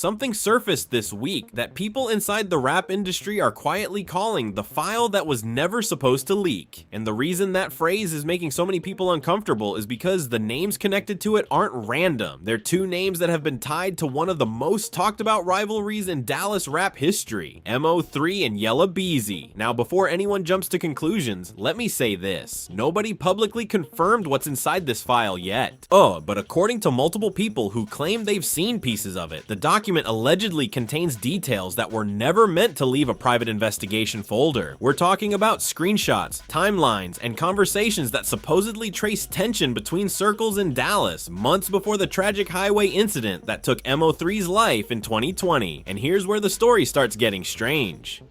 Something surfaced this week that people inside the rap industry are quietly calling the file that was never supposed to leak. And the reason that phrase is making so many people uncomfortable is because the names connected to it aren't random. They're two names that have been tied to one of the most talked about rivalries in Dallas rap history, MO3 and Yella Beezy. Now, before anyone jumps to conclusions, let me say this. Nobody publicly confirmed what's inside this file yet. But according to multiple people who claim they've seen pieces of it, the document allegedly contains details that were never meant to leave a private investigation folder. We're talking about screenshots, timelines, and conversations that supposedly trace tension between circles in Dallas months before the tragic highway incident that took MO3's life in 2020. And here's where the story starts getting strange.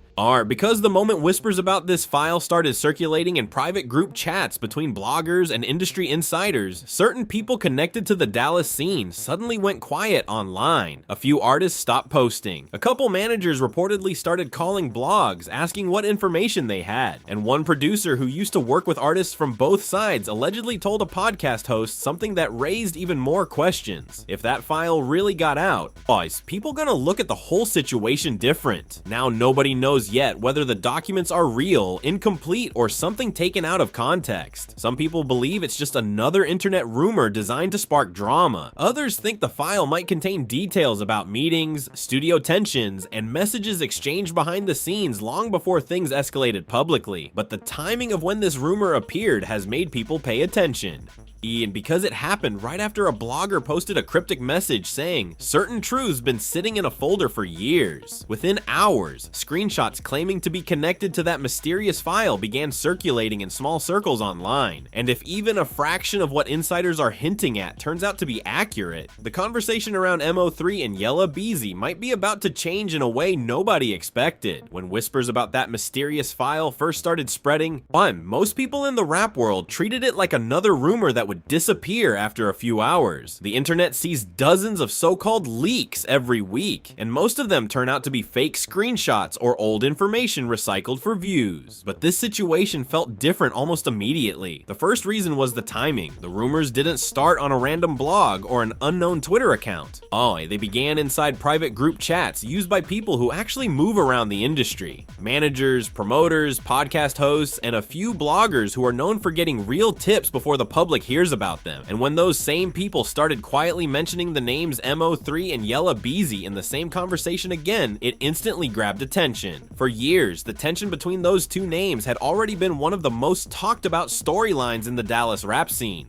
Because the moment whispers about this file started circulating in private group chats between bloggers and industry insiders, certain people connected to the Dallas scene suddenly went quiet online. A few artists stopped posting. A couple managers reportedly started calling blogs, asking what information they had. And one producer who used to work with artists from both sides allegedly told a podcast host something that raised even more questions. If that file really got out, is people gonna look at the whole situation different? Now nobody knows yet whether the documents are real, incomplete, or something taken out of context. Some people believe it's just another internet rumor designed to spark drama. Others think the file might contain details about meetings, studio tensions, and messages exchanged behind the scenes long before things escalated publicly. But the timing of when this rumor appeared has made people pay attention. And because it happened right after a blogger posted a cryptic message saying certain truths been sitting in a folder for years. Within hours, screenshots claiming to be connected to that mysterious file began circulating in small circles online. And if even a fraction of what insiders are hinting at turns out to be accurate, the conversation around MO3 and Yella Beezy might be about to change in a way nobody expected. When whispers about that mysterious file first started spreading, most people in the rap world treated it like another rumor that would disappear after a few hours. The internet sees dozens of so-called leaks every week, and most of them turn out to be fake screenshots or old information recycled for views. But this situation felt different almost immediately. The first reason was the timing. The rumors didn't start on a random blog or an unknown Twitter account. They began inside private group chats used by people who actually move around the industry. Managers, promoters, podcast hosts, and a few bloggers who are known for getting real tips before the public hears about them. And when those same people started quietly mentioning the names MO3 and Yella Beezy in the same conversation again, it instantly grabbed attention. For years, the tension between those two names had already been one of the most talked about storylines in the Dallas rap scene.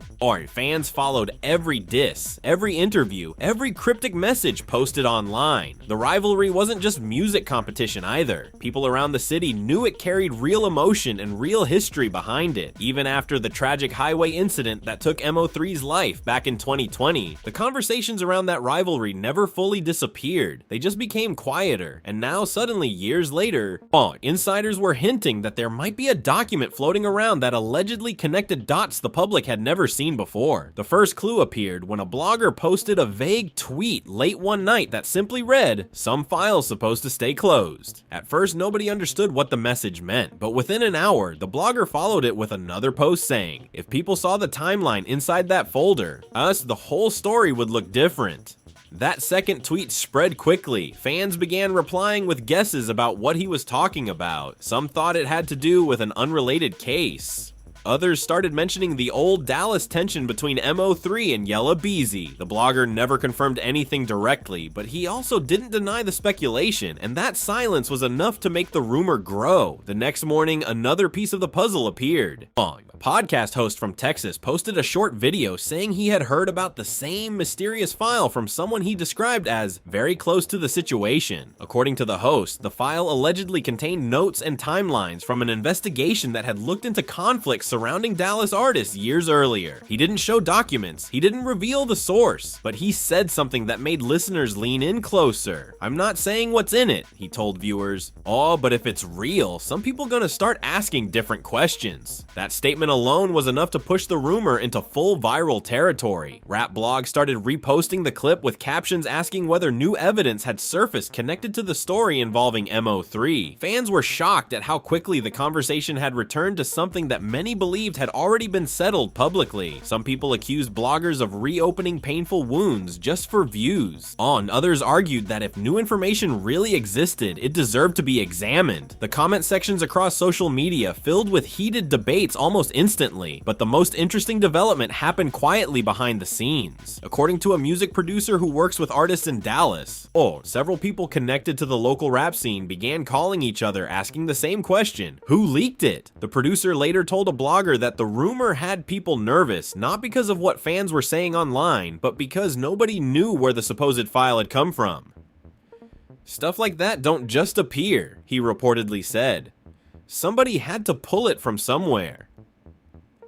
Fans followed every diss, every interview, every cryptic message posted online. The rivalry wasn't just music competition either. People around the city knew it carried real emotion and real history behind it. Even after the tragic highway incident that took MO3's life back in 2020, the conversations around that rivalry never fully disappeared. They just became quieter. And now suddenly, years later, insiders were hinting that there might be a document floating around that allegedly connected dots the public had never seen before. The first clue appeared when a blogger posted a vague tweet late one night that simply read, "Some files supposed to stay closed." At first, nobody understood what the message meant, but within an hour, the blogger followed it with another post saying, if people saw the timeline inside that folder, the whole story would look different. That second tweet spread quickly. Fans began replying with guesses about what he was talking about. Some thought it had to do with an unrelated case. Others started mentioning the old Dallas tension between MO3 and Yella Beezy. The blogger never confirmed anything directly, but he also didn't deny the speculation, and that silence was enough to make the rumor grow. The next morning, another piece of the puzzle appeared. A podcast host from Texas posted a short video saying he had heard about the same mysterious file from someone he described as very close to the situation. According to the host, the file allegedly contained notes and timelines from an investigation that had looked into conflicts surrounding Dallas artists years earlier. He didn't show documents, he didn't reveal the source, but he said something that made listeners lean in closer. "I'm not saying what's in it," he told viewers. But if it's real, some people gonna start asking different questions. That statement alone was enough to push the rumor into full viral territory. Rap blogs started reposting the clip with captions asking whether new evidence had surfaced connected to the story involving MO3. Fans were shocked at how quickly the conversation had returned to something that many believed had already been settled publicly. Some people accused bloggers of reopening painful wounds just for views. Others argued that if new information really existed, it deserved to be examined. The comment sections across social media filled with heated debates almost instantly, but the most interesting development happened quietly behind the scenes. According to a music producer who works with artists in Dallas, several people connected to the local rap scene began calling each other asking the same question: who leaked it? The producer later told a blogger that the rumor had people nervous, not because of what fans were saying online, but because nobody knew where the supposed file had come from. Stuff like that don't just appear, he reportedly said. Somebody had to pull it from somewhere.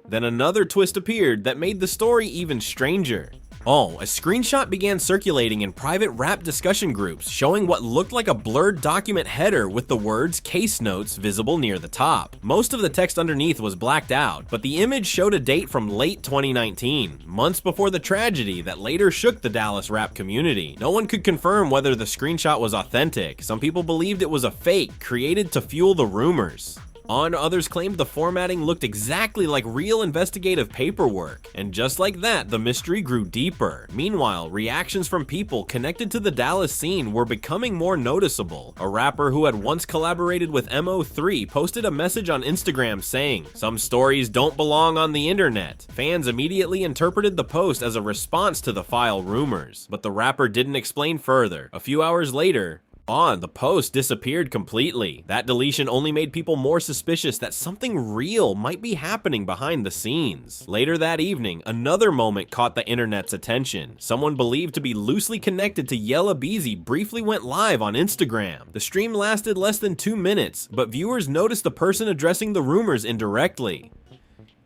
Then another twist appeared that made the story even stranger. A screenshot began circulating in private rap discussion groups showing what looked like a blurred document header with the words "case notes" visible near the top. Most of the text underneath was blacked out, but the image showed a date from late 2019, months before the tragedy that later shook the Dallas rap community. No one could confirm whether the screenshot was authentic. Some people believed it was a fake created to fuel the rumors. Others claimed the formatting looked exactly like real investigative paperwork, and just like that, the mystery grew deeper. Meanwhile, reactions from people connected to the Dallas scene were becoming more noticeable. A rapper who had once collaborated with MO3 posted a message on Instagram saying, "Some stories don't belong on the internet." Fans immediately interpreted the post as a response to the file rumors, but the rapper didn't explain further. A few hours later, the post disappeared completely. That deletion only made people more suspicious that something real might be happening behind the scenes. Later that evening, another moment caught the internet's attention. Someone believed to be loosely connected to Yella Beezy briefly went live on Instagram. The stream lasted less than 2 minutes, but viewers noticed the person addressing the rumors indirectly.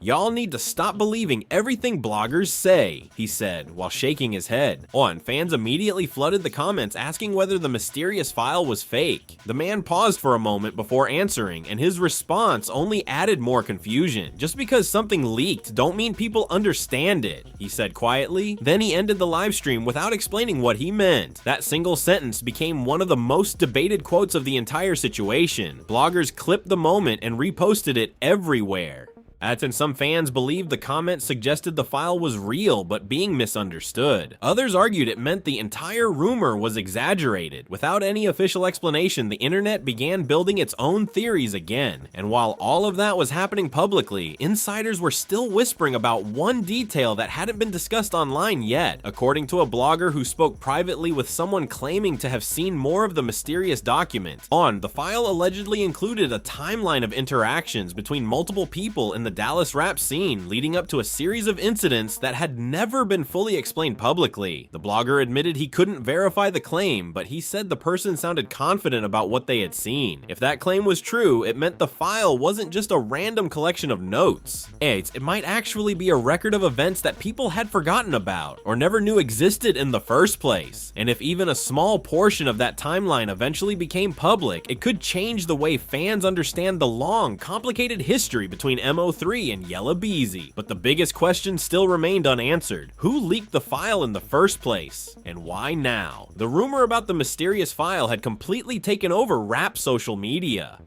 "Y'all need to stop believing everything bloggers say," he said, while shaking his head. And fans immediately flooded the comments asking whether the mysterious file was fake. The man paused for a moment before answering, and his response only added more confusion. "Just because something leaked don't mean people understand it," he said quietly. Then he ended the live stream without explaining what he meant. That single sentence became one of the most debated quotes of the entire situation. Bloggers clipped the moment and reposted it everywhere. And some fans believed the comment suggested the file was real but being misunderstood. Others argued it meant the entire rumor was exaggerated. Without any official explanation, the internet began building its own theories again. And while all of that was happening publicly, insiders were still whispering about one detail that hadn't been discussed online yet. According to a blogger who spoke privately with someone claiming to have seen more of the mysterious document, the file allegedly included a timeline of interactions between multiple people in the Dallas rap scene, leading up to a series of incidents that had never been fully explained publicly. The blogger admitted he couldn't verify the claim, but he said the person sounded confident about what they had seen. If that claim was true, it meant the file wasn't just a random collection of notes. It might actually be a record of events that people had forgotten about, or never knew existed in the first place. And if even a small portion of that timeline eventually became public, it could change the way fans understand the long, complicated history between MO3 and Yella Beezy. But the biggest question still remained unanswered. Who leaked the file in the first place? And why now? The rumor about the mysterious file had completely taken over rap social media.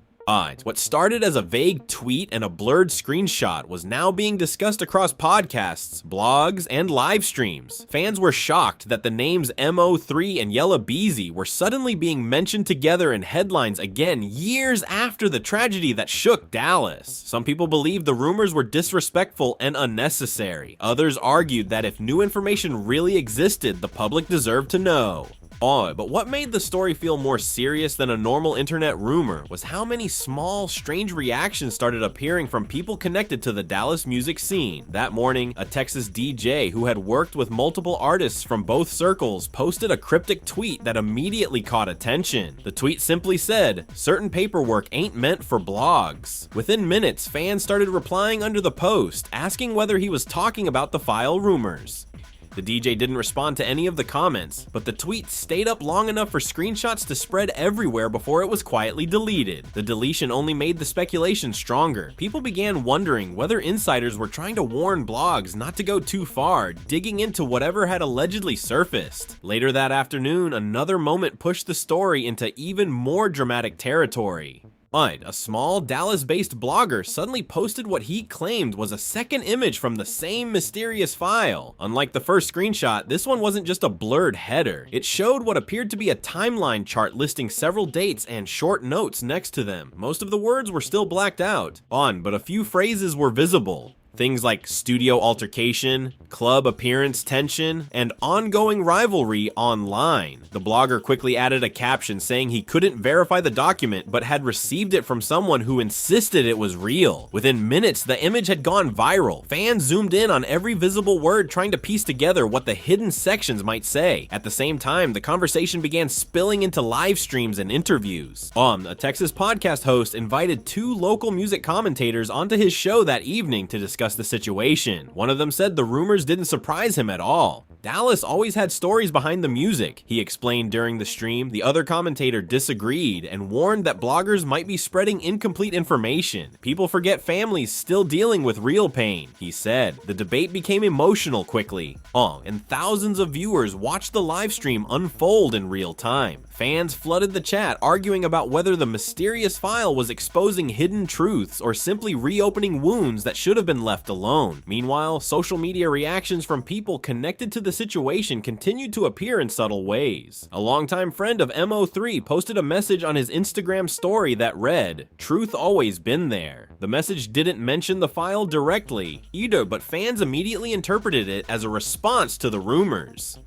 What started as a vague tweet and a blurred screenshot was now being discussed across podcasts, blogs, and live streams. Fans were shocked that the names MO3 and Yella Beezy were suddenly being mentioned together in headlines again years after the tragedy that shook Dallas. Some people believed the rumors were disrespectful and unnecessary. Others argued that if new information really existed, the public deserved to know. But what made the story feel more serious than a normal internet rumor was how many small, strange reactions started appearing from people connected to the Dallas music scene. That morning, a Texas DJ who had worked with multiple artists from both circles posted a cryptic tweet that immediately caught attention. The tweet simply said, "Certain paperwork ain't meant for blogs." Within minutes, fans started replying under the post, asking whether he was talking about the file rumors. The DJ didn't respond to any of the comments, but the tweet stayed up long enough for screenshots to spread everywhere before it was quietly deleted. The deletion only made the speculation stronger. People began wondering whether insiders were trying to warn blogs not to go too far, digging into whatever had allegedly surfaced. Later that afternoon, another moment pushed the story into even more dramatic territory. But a small Dallas-based blogger suddenly posted what he claimed was a second image from the same mysterious file. Unlike the first screenshot, this one wasn't just a blurred header. It showed what appeared to be a timeline chart listing several dates and short notes next to them. Most of the words were still blacked out, but a few phrases were visible. Things like studio altercation, club appearance tension, and ongoing rivalry online. The blogger quickly added a caption saying he couldn't verify the document but had received it from someone who insisted it was real. Within minutes, the image had gone viral. Fans zoomed in on every visible word trying to piece together what the hidden sections might say. At the same time, the conversation began spilling into live streams and interviews. A Texas podcast host invited two local music commentators onto his show that evening to discuss the situation. One of them said the rumors didn't surprise him at all. Dallas always had stories behind the music, he explained during the stream. The other commentator disagreed and warned that bloggers might be spreading incomplete information. People forget families still dealing with real pain, he said. The debate became emotional quickly, and thousands of viewers watched the live stream unfold in real time. Fans flooded the chat arguing about whether the mysterious file was exposing hidden truths or simply reopening wounds that should have been left alone. Meanwhile, social media reactions from people connected to the situation continued to appear in subtle ways. A longtime friend of MO3 posted a message on his Instagram story that read, "Truth always been there." The message didn't mention the file directly either, but fans immediately interpreted it as a response to the rumors.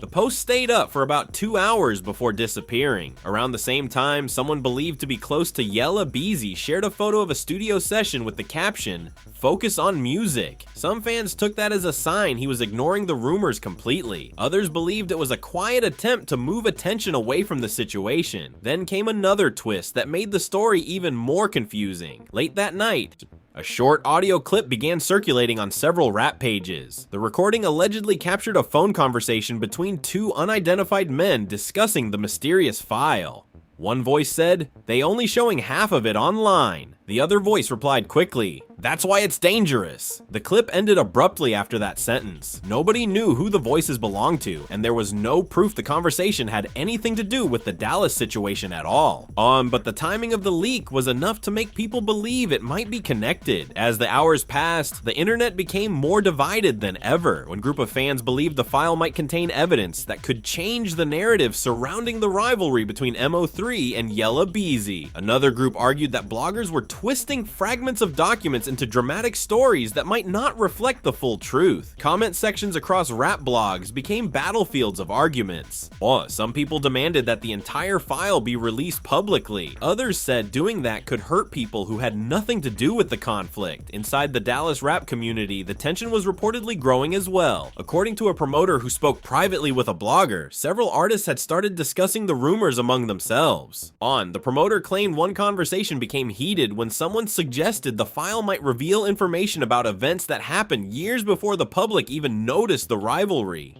The post stayed up for about 2 hours before disappearing. Around the same time, someone believed to be close to Yella Beezy shared a photo of a studio session with the caption, "Focus on music." Some fans took that as a sign he was ignoring the rumors completely. Others believed it was a quiet attempt to move attention away from the situation. Then came another twist that made the story even more confusing. Late that night, a short audio clip began circulating on several rap pages. The recording allegedly captured a phone conversation between two unidentified men discussing the mysterious file. One voice said, "They only showing half of it online." The other voice replied quickly, "That's why it's dangerous." The clip ended abruptly after that sentence. Nobody knew who the voices belonged to, and there was no proof the conversation had anything to do with the Dallas situation at all. But the timing of the leak was enough to make people believe it might be connected. As the hours passed, the internet became more divided than ever. One group of fans believed the file might contain evidence that could change the narrative surrounding the rivalry between MO3 and Yella Beezy. Another group argued that bloggers were twisting fragments of documents into dramatic stories that might not reflect the full truth. Comment sections across rap blogs became battlefields of arguments. Some people demanded that the entire file be released publicly. Others said doing that could hurt people who had nothing to do with the conflict. Inside the Dallas rap community, the tension was reportedly growing as well. According to a promoter who spoke privately with a blogger, several artists had started discussing the rumors among themselves. The promoter claimed one conversation became heated when someone suggested the file might reveal information about events that happened years before the public even noticed the rivalry.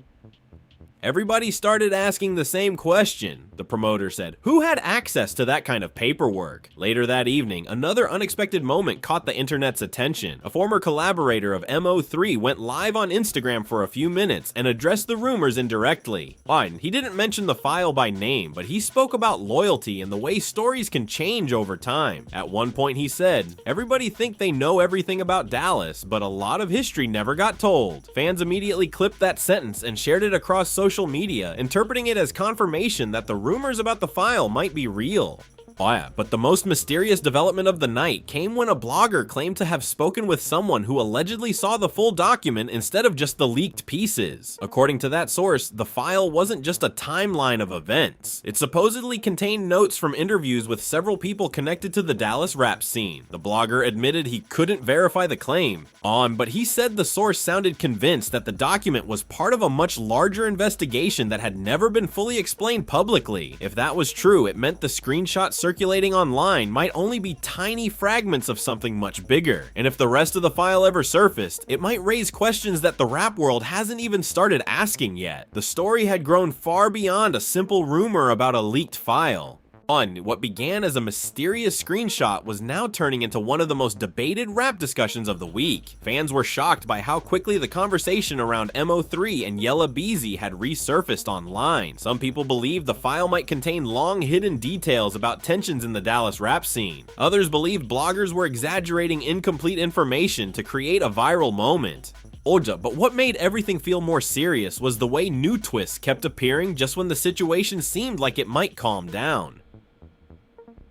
Everybody started asking the same question, the promoter said. Who had access to that kind of paperwork? Later that evening, another unexpected moment caught the internet's attention. A former collaborator of MO3 went live on Instagram for a few minutes and addressed the rumors indirectly. He didn't mention the file by name, but he spoke about loyalty and the way stories can change over time. At one point he said, "Everybody think they know everything about Dallas, but a lot of history never got told." Fans immediately clipped that sentence and shared it across social media, interpreting it as confirmation that the rumors about the file might be real. But the most mysterious development of the night came when a blogger claimed to have spoken with someone who allegedly saw the full document instead of just the leaked pieces. According to that source, the file wasn't just a timeline of events. It supposedly contained notes from interviews with several people connected to the Dallas rap scene. The blogger admitted he couldn't verify the claim, but he said the source sounded convinced that the document was part of a much larger investigation that had never been fully explained publicly. If that was true, it meant the screenshot circulating online might only be tiny fragments of something much bigger, and if the rest of the file ever surfaced, it might raise questions that the rap world hasn't even started asking yet. The story had grown far beyond a simple rumor about a leaked file. What began as a mysterious screenshot was now turning into one of the most debated rap discussions of the week. Fans were shocked by how quickly the conversation around MO3 and Yella Beezy had resurfaced online. Some people believed the file might contain long hidden details about tensions in the Dallas rap scene. Others believed bloggers were exaggerating incomplete information to create a viral moment. But what made everything feel more serious was the way new twists kept appearing just when the situation seemed like it might calm down.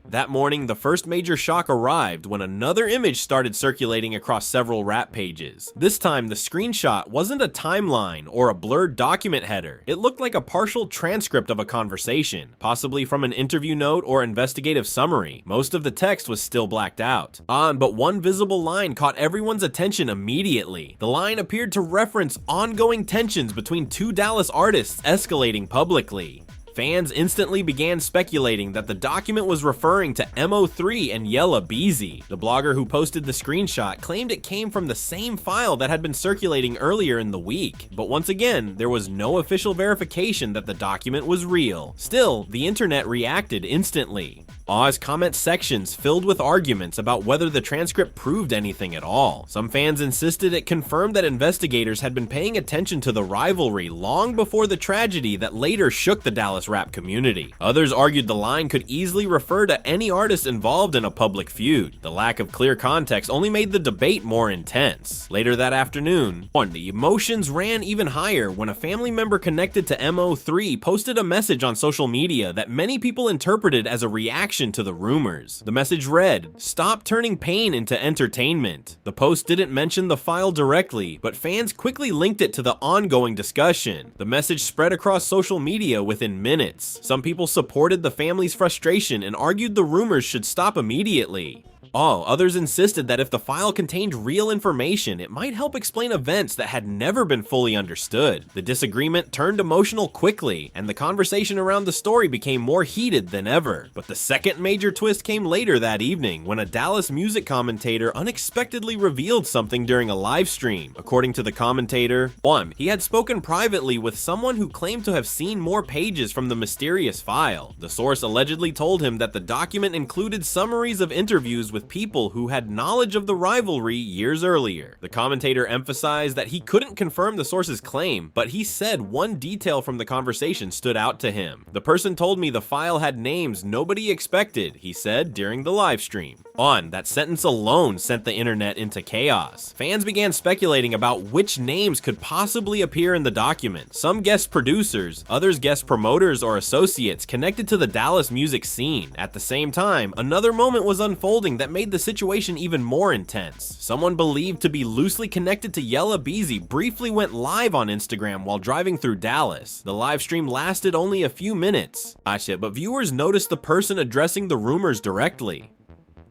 That morning, the first major shock arrived when another image started circulating across several rap pages. This time, the screenshot wasn't a timeline or a blurred document header. It looked like a partial transcript of a conversation, possibly from an interview note or investigative summary. Most of the text was still blacked out. But one visible line caught everyone's attention immediately. The line appeared to reference ongoing tensions between two Dallas artists escalating publicly. Fans instantly began speculating that the document was referring to MO3 and Yella Beezy. The blogger who posted the screenshot claimed it came from the same file that had been circulating earlier in the week, but once again, there was no official verification that the document was real. Still, the internet reacted instantly. As comment sections filled with arguments about whether the transcript proved anything at all. Some fans insisted it confirmed that investigators had been paying attention to the rivalry long before the tragedy that later shook the Dallas rap community. Others argued the line could easily refer to any artist involved in a public feud. The lack of clear context only made the debate more intense. Later that afternoon, the emotions ran even higher when a family member connected to MO3 posted a message on social media that many people interpreted as a reaction to the rumors. The message read, "Stop turning pain into entertainment." The post didn't mention the file directly, but fans quickly linked it to the ongoing discussion. The message spread across social media within minutes. Some people supported the family's frustration and argued the rumors should stop immediately. Others insisted that if the file contained real information, it might help explain events that had never been fully understood. The disagreement turned emotional quickly, and the conversation around the story became more heated than ever. But the second major twist came later that evening, when a Dallas music commentator unexpectedly revealed something during a live stream. According to the commentator, he had spoken privately with someone who claimed to have seen more pages from the mysterious file. The source allegedly told him that the document included summaries of interviews with people who had knowledge of the rivalry years earlier. The commentator emphasized that he couldn't confirm the source's claim, but he said one detail from the conversation stood out to him. "The person told me the file had names nobody expected," he said during the live stream. That sentence alone sent the internet into chaos. Fans began speculating about which names could possibly appear in the document. Some guessed producers, others guessed promoters or associates connected to the Dallas music scene. At the same time, another moment was unfolding that made the situation even more intense. Someone believed to be loosely connected to Yella Beezy briefly went live on Instagram while driving through Dallas. The live stream lasted only a few minutes. But viewers noticed the person addressing the rumors directly.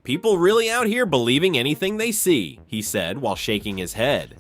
"People really out here believing anything they see," he said while shaking his head.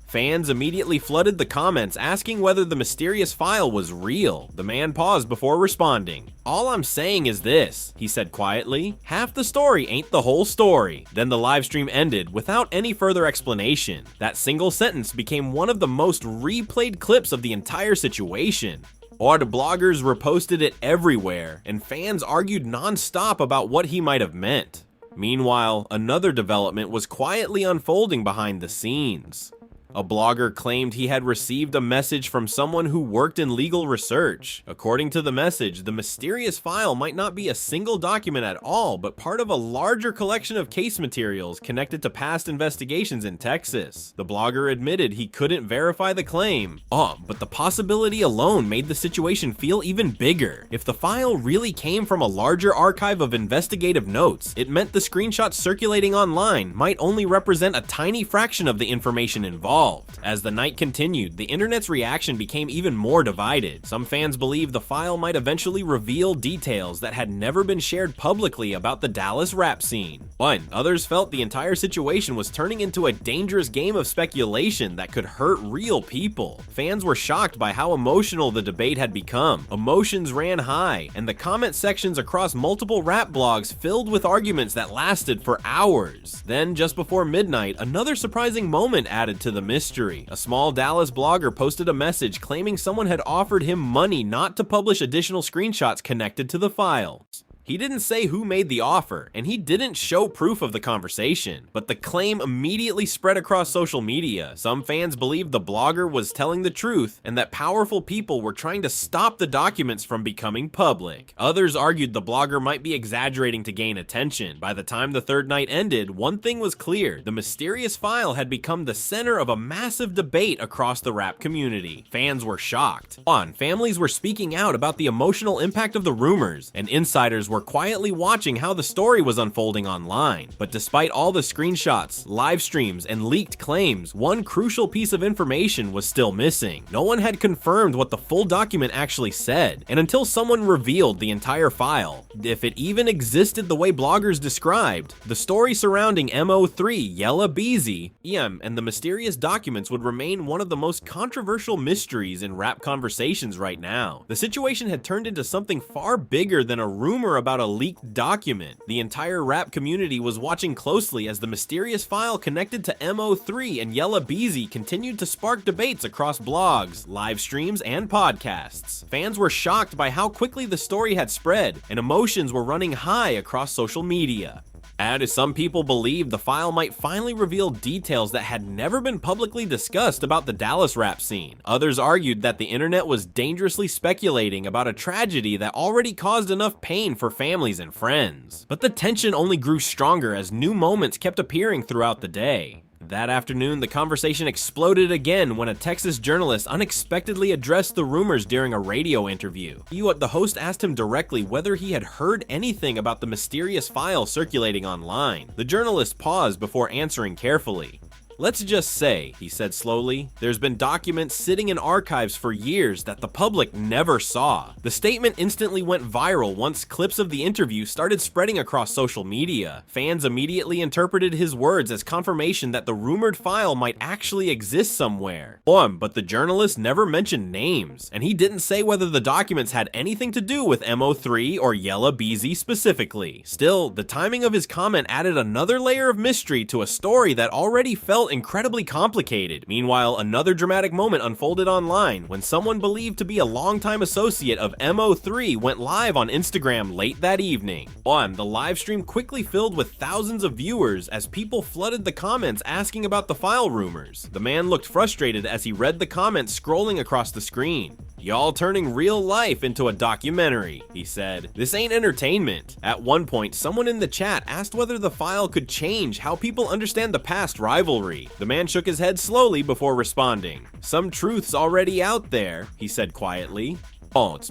Fans immediately flooded the comments asking whether the mysterious file was real. The man paused before responding. "All I'm saying is this," he said quietly. "Half the story ain't the whole story." Then the live stream ended without any further explanation. That single sentence became one of the most replayed clips of the entire situation. The bloggers reposted it everywhere, and fans argued non-stop about what he might have meant. Meanwhile, another development was quietly unfolding behind the scenes. A blogger claimed he had received a message from someone who worked in legal research. According to the message, the mysterious file might not be a single document at all, but part of a larger collection of case materials connected to past investigations in Texas. The blogger admitted he couldn't verify the claim. But the possibility alone made the situation feel even bigger. If the file really came from a larger archive of investigative notes, it meant the screenshots circulating online might only represent a tiny fraction of the information involved. Unresolved. As the night continued, the internet's reaction became even more divided. Some fans believed the file might eventually reveal details that had never been shared publicly about the Dallas rap scene. Others felt the entire situation was turning into a dangerous game of speculation that could hurt real people. Fans were shocked by how emotional the debate had become. Emotions ran high, and the comment sections across multiple rap blogs filled with arguments that lasted for hours. Then, just before midnight, another surprising moment added to the mystery. A small Dallas blogger posted a message claiming someone had offered him money not to publish additional screenshots connected to the files. He didn't say who made the offer, and he didn't show proof of the conversation, but the claim immediately spread across social media. Some fans believed the blogger was telling the truth and that powerful people were trying to stop the documents from becoming public. Others argued the blogger might be exaggerating to gain attention. By the time the third night ended, one thing was clear: the mysterious file had become the center of a massive debate across the rap community. Fans were shocked. Families were speaking out about the emotional impact of the rumors, and insiders were quietly watching how the story was unfolding online. But despite all the screenshots, live streams, and leaked claims, one crucial piece of information was still missing. No one had confirmed what the full document actually said, and until someone revealed the entire file, if it even existed the way bloggers described, the story surrounding MO3 Yella Beezy, and the mysterious documents would remain one of the most controversial mysteries in rap conversations right now. The situation had turned into something far bigger than a rumor about a leaked document. The entire rap community was watching closely as the mysterious file connected to MO3 and Yella Beezy continued to spark debates across blogs, live streams, and podcasts. Fans were shocked by how quickly the story had spread, and emotions were running high across social media. As some people believed the file might finally reveal details that had never been publicly discussed about the Dallas rap scene. Others argued that the internet was dangerously speculating about a tragedy that already caused enough pain for families and friends. But the tension only grew stronger as new moments kept appearing throughout the day. That afternoon, the conversation exploded again when a Texas journalist unexpectedly addressed the rumors during a radio interview. The host asked him directly whether he had heard anything about the mysterious file circulating online. The journalist paused before answering carefully. "Let's just say," he said slowly, "there's been documents sitting in archives for years that the public never saw." The statement instantly went viral once clips of the interview started spreading across social media. Fans immediately interpreted his words as confirmation that the rumored file might actually exist somewhere. But the journalist never mentioned names, and he didn't say whether the documents had anything to do with MO3 or Yella Beezy specifically. Still, the timing of his comment added another layer of mystery to a story that already felt incredibly complicated. Meanwhile, another dramatic moment unfolded online when someone believed to be a longtime associate of MO3 went live on Instagram late that evening. The live stream quickly filled with thousands of viewers as people flooded the comments asking about the file rumors. The man looked frustrated as he read the comments scrolling across the screen. "Y'all turning real life into a documentary," he said. "This ain't entertainment." At one point, someone in the chat asked whether the file could change how people understand the past rivalry. The man shook his head slowly before responding. "Some truth's already out there," he said quietly.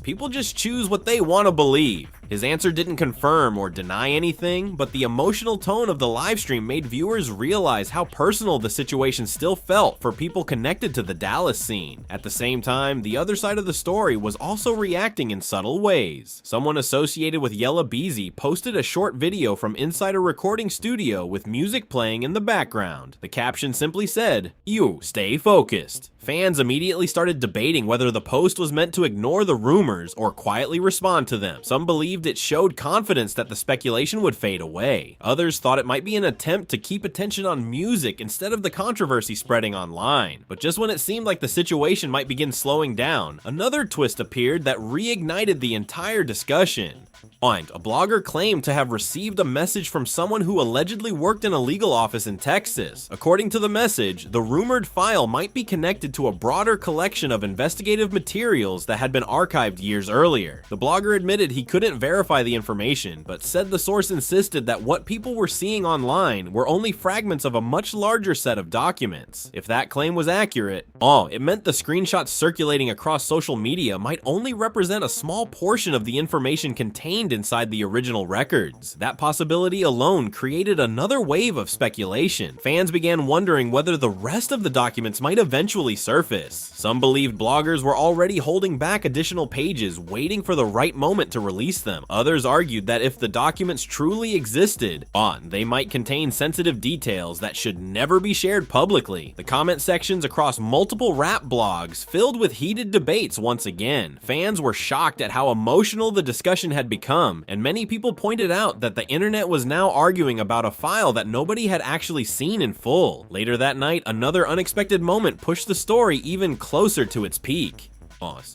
People just choose what they want to believe." His answer didn't confirm or deny anything, but the emotional tone of the livestream made viewers realize how personal the situation still felt for people connected to the Dallas scene. At the same time, the other side of the story was also reacting in subtle ways. Someone associated with Yella Beezy posted a short video from inside a recording studio with music playing in the background. The caption simply said, "You stay focused." Fans immediately started debating whether the post was meant to ignore the rumors or quietly respond to them. Some believed it showed confidence that the speculation would fade away. Others thought it might be an attempt to keep attention on music instead of the controversy spreading online. But just when it seemed like the situation might begin slowing down, another twist appeared that reignited the entire discussion. A blogger claimed to have received a message from someone who allegedly worked in a legal office in Texas. According to the message, the rumored file might be connected to a broader collection of investigative materials that had been archived years earlier. The blogger admitted he couldn't verify the information, but said the source insisted that what people were seeing online were only fragments of a much larger set of documents. If that claim was accurate, it meant the screenshots circulating across social media might only represent a small portion of the information contained contained inside the original records. That possibility alone created another wave of speculation. Fans began wondering whether the rest of the documents might eventually surface. Some believed bloggers were already holding back additional pages, waiting for the right moment to release them. Others argued that if the documents truly existed, they might contain sensitive details that should never be shared publicly. The comment sections across multiple rap blogs filled with heated debates once again. Fans were shocked at how emotional the discussion had become, and many people pointed out that the internet was now arguing about a file that nobody had actually seen in full. Later that night, another unexpected moment pushed the story even closer to its peak.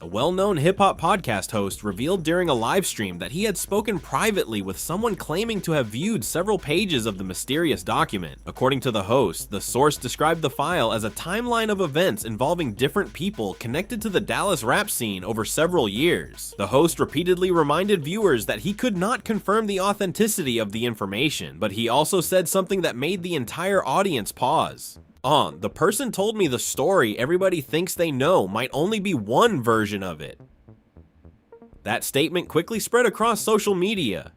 A well-known hip-hop podcast host revealed during a live stream that he had spoken privately with someone claiming to have viewed several pages of the mysterious document. According to the host, the source described the file as a timeline of events involving different people connected to the Dallas rap scene over several years. The host repeatedly reminded viewers that he could not confirm the authenticity of the information, but he also said something that made the entire audience pause. The person told me the story everybody thinks they know might only be one version of it. That statement quickly spread across social media.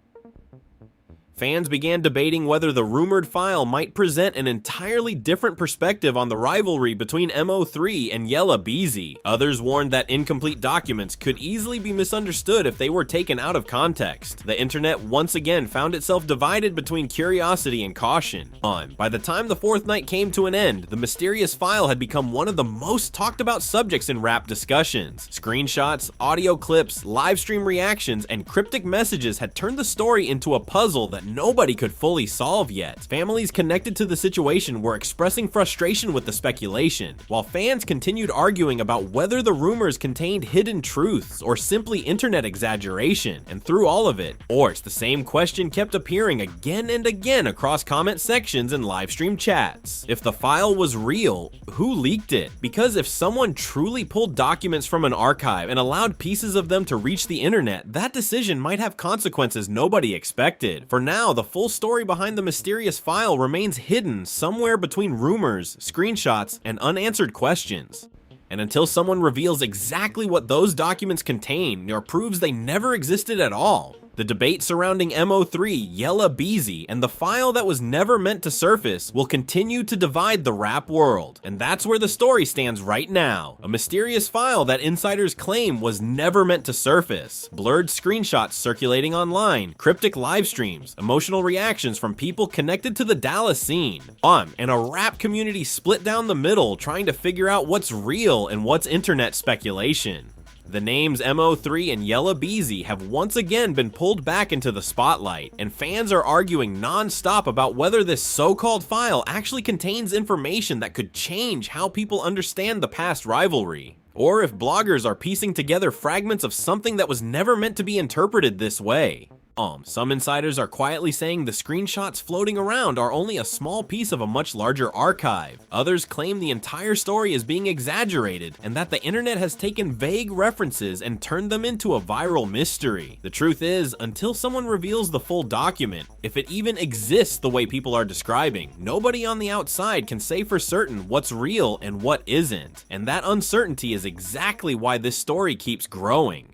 Fans began debating whether the rumored file might present an entirely different perspective on the rivalry between MO3 and Yella Beezy. Others warned that incomplete documents could easily be misunderstood if they were taken out of context. The internet once again found itself divided between curiosity and caution. By the time the fourth night came to an end, the mysterious file had become one of the most talked about subjects in rap discussions. Screenshots, audio clips, live stream reactions, and cryptic messages had turned the story into a puzzle that nobody could fully solve yet. Families connected to the situation were expressing frustration with the speculation, while fans continued arguing about whether the rumors contained hidden truths or simply internet exaggeration. And through all of it, the same question kept appearing again and again across comment sections and live stream chats. If the file was real, who leaked it? Because if someone truly pulled documents from an archive and allowed pieces of them to reach the internet, that decision might have consequences nobody expected. For now, the full story behind the mysterious file remains hidden somewhere between rumors, screenshots, and unanswered questions. And until someone reveals exactly what those documents contain or proves they never existed at all, the debate surrounding MO3 Yella Beezy and the file that was never meant to surface will continue to divide the rap world. And that's where the story stands right now. A mysterious file that insiders claim was never meant to surface. Blurred screenshots circulating online, cryptic live streams, emotional reactions from people connected to the Dallas scene. And a rap community split down the middle trying to figure out what's real and what's internet speculation. The names MO3 and Yella Beezy have once again been pulled back into the spotlight, and fans are arguing non-stop about whether this so-called file actually contains information that could change how people understand the past rivalry, or if bloggers are piecing together fragments of something that was never meant to be interpreted this way. Some insiders are quietly saying the screenshots floating around are only a small piece of a much larger archive. Others claim the entire story is being exaggerated and that the internet has taken vague references and turned them into a viral mystery. The truth is, until someone reveals the full document, if it even exists the way people are describing, nobody on the outside can say for certain what's real and what isn't. And that uncertainty is exactly why this story keeps growing.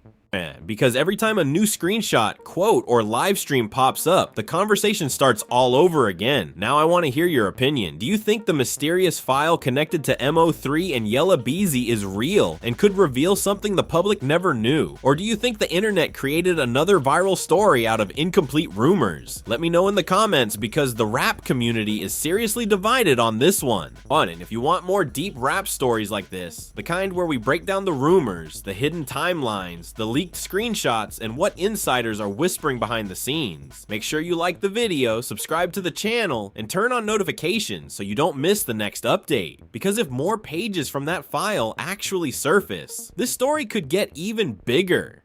Because every time a new screenshot, quote, or live stream pops up, the conversation starts all over again. Now I want to hear your opinion. Do you think the mysterious file connected to MO3 and Yella Beezy is real and could reveal something the public never knew? Or do you think the internet created another viral story out of incomplete rumors? Let me know in the comments, because the rap community is seriously divided on this one. And if you want more deep rap stories like this, the kind where we break down the rumors, the hidden timelines, the leaked screenshots, and what insiders are whispering behind the scenes, make sure you like the video, subscribe to the channel, and turn on notifications so you don't miss the next update. Because if more pages from that file actually surface, this story could get even bigger.